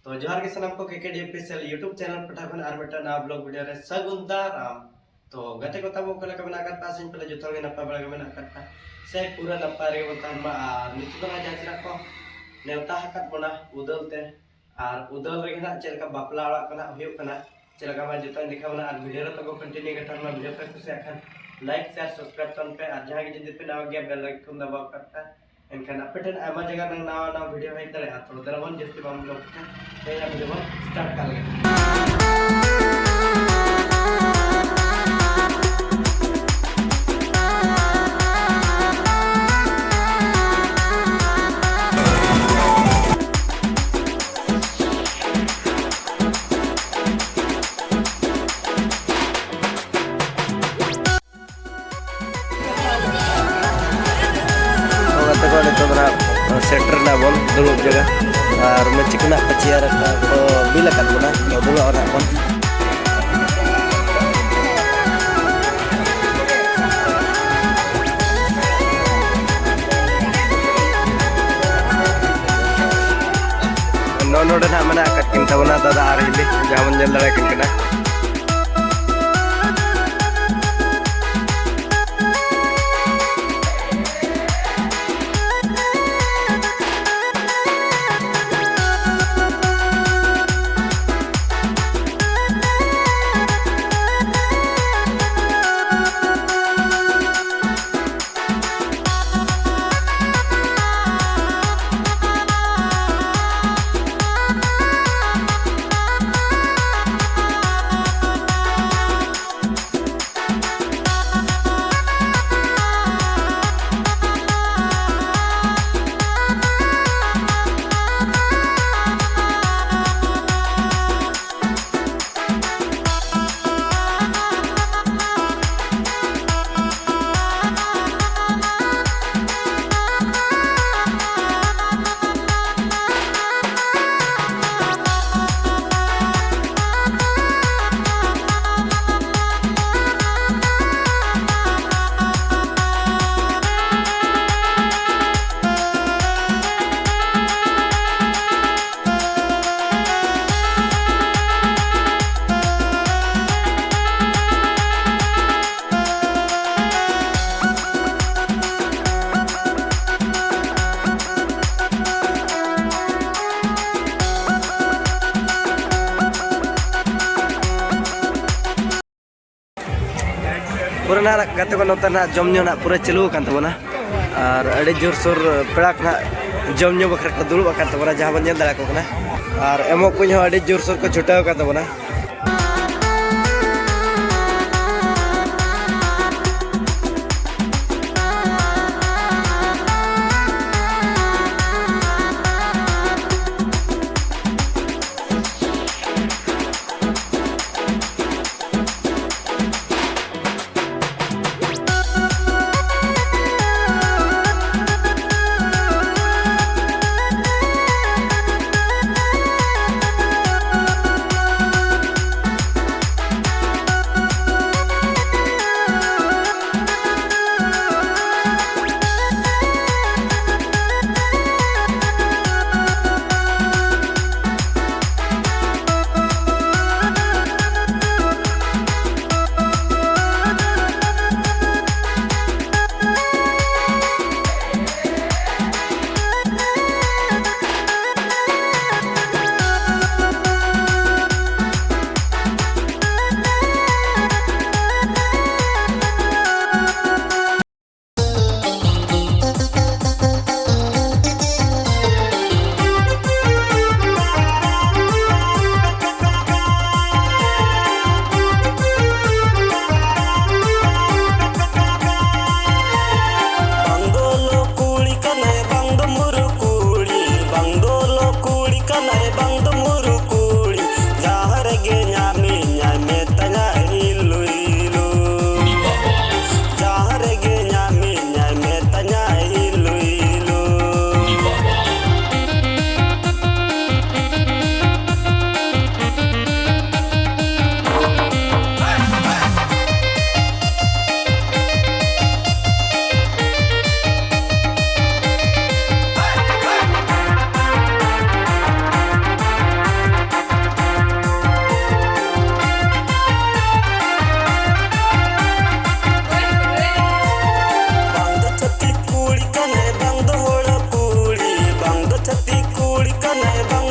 तो जोहार के सनम को केकेडी ऑफिशियल यूट्यूब चैनल पठा खन आर मिटा ना ब्लॉग वीडियो रे सगुन दाराम। तो गते को तबो कला कबना करता सिन पहले जोथो गे नपा बड़ा गमना करता से पूरा नपा रे बतान मा आर नितु ना जाचरा को नेवता हकत बना उदलते आर उदल रे ना चेलका बापला ओड़ा कना हुयो कना चेलका मा जोतो देखावना आर वीडियो रे तबो कंटिन्यू गठान मा वीडियो पे कुछ अखन लाइक शेयर सब्सक्राइब तन पे आर जहां के जदि पे नाव गया बेल आइकन दबाव करता एनखान अपेटन आमा जगह नंग नावा नावा वीडियो हेज दाड़े तो दरबन जस्ती बाम लोग ते ना वीडियो स्टार्ट कर ले। सेटर ना बोल दुलुक जगह और मचिकना पचिया रखा तो बिल कर बोला तो दुलुक और अपन नोडे ना मना कटकिन तबना दादा आ रही जहां मन जल लड़ा किन कना पूरा ना गते को नोता ना जमन्यो ना पूरा चलू कान तबना और अड़ी जोर सोर पेड़ा ना जमन्यो बखरा को दुलुब कान तबना जहां बन नेल दाड़ा को कना और एमो कुछ हो अड़ी जोर सोर को छुटाव कान तबना। ᱫᱚ ᱱᱟᱭ ᱵᱟᱝ